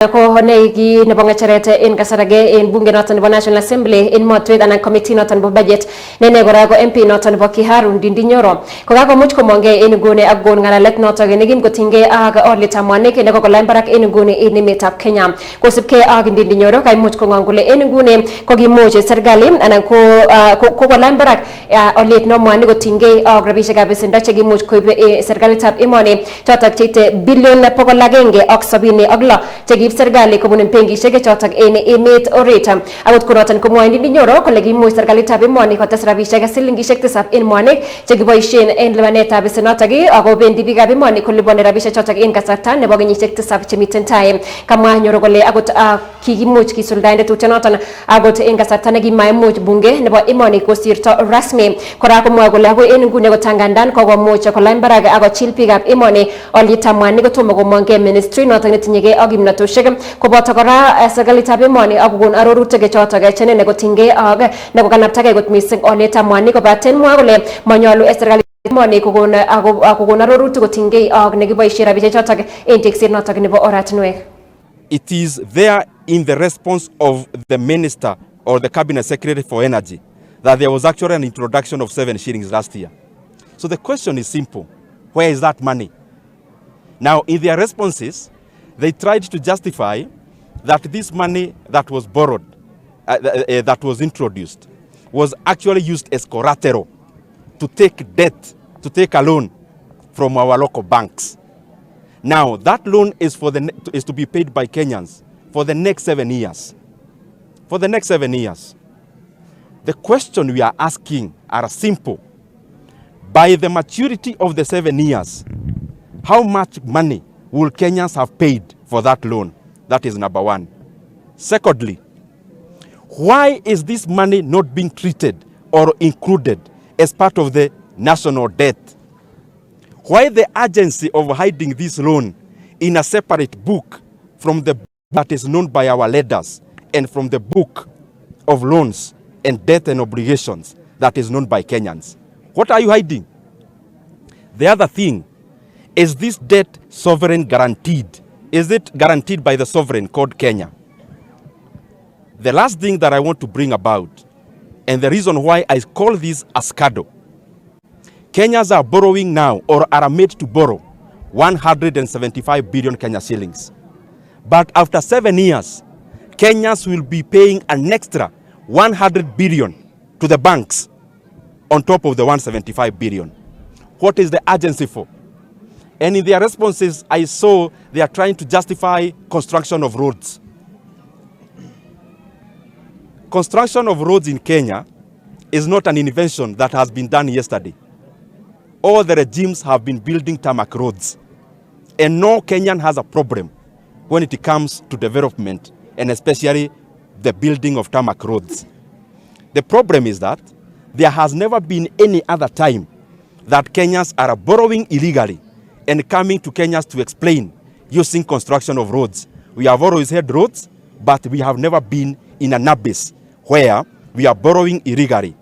ko neigi nebo ngacherete en kasarage en bunge noton nebo National Assembly en motwet anan committee noton nebo budget nene kora ko MP noton nebo Kiharu Ndindi Nyoro ko kakomuch komonge en nguni ak gon ngalalet noton nekim kotinge ak olietab mwanik ne kokolany barak en nguni en emetab Kenya kosibke ak Ndindi Nyoro kaimuch kong'ong kole en nguni kokimuch serikali anan ko kolany barak oliet no mwanik kotinge ak rabisiekab besendo chekimuch koib serikalitab emoni chotok cheite bilion 176 chekib serikali kobun benkishek chotok en emet orit akot konoton komwoe Ndindi Nyoro kole kimuch serikalitab emoni kotes rabisiek silingishek 7 en mwanik chekiboisien en lipanetab besenotok ako bendi biikab emoni koliponi rabisiek chotok en kasarta nebo kenyisiek 7 chemiten tai. Kamwa Nyoro kole akot kikimuch kisuldaen tetutyonoton akot en kasarta nekimaimuch bunge nebo emoni kosirto rasmi. Kora komwoe kole akoi en nguni kotangandan kokomuch kolany barak akochil biikab emoni olietab mwanik kotomo komongke ministry notok netinyegei ak kimnatoshek koboto kora serikalitab emoni akokon arorutik chotok chenene kotinygei ak nekokanaptagei kot mising olietab mwanik kobaten mwoe kole manyolu serikalitab emoni kokon arorutik kotinygei ak nekiboisie rabisiek chotok en tekset notok nebo oratinwek. It is there in the response of the minister or the cabinet secretary for energy that there was actually an introduction of 7 shillings last year. So the question is simple. Where is that money? Now, in their responses, they tried to justify that this money that was borrowed, that was introduced, was actually used as collateral to take debt, to take a loan from our local banks. Now, that loan is to be paid by Kenyans for the next 7 years. For the next 7 years. The question we are asking are simple. By the maturity of the 7 years, how much money will Kenyans have paid for that loan? That is number one. Secondly, why is this money not being treated or included as part of the national debt? Why the urgency of hiding this loan in a separate book from the book that is known by our leaders and from the book of loans and debt and obligations that is known by Kenyans? What are you hiding? The other thing, is this debt sovereign guaranteed? Is it guaranteed by the sovereign called Kenya? The last thing that I want to bring about, and the reason why I call this a scandal, Kenyans are borrowing now or are made to borrow 175 billion Kenya shillings. But after 7 years, Kenyans will be paying an extra 100 billion to the banks on top of the 175 billion. What is the urgency for? And in their responses, I saw they are trying to justify construction of roads. Construction of roads in Kenya is not an invention that has been done yesterday. All the regimes have been building tarmac roads. And no Kenyan has a problem when it comes to development, and especially the building of tarmac roads. The problem is that there has never been any other time that Kenyans are borrowing illegally and coming to Kenyans to explain using construction of roads. We have always had roads, but we have never been in an abyss where we are borrowing illegally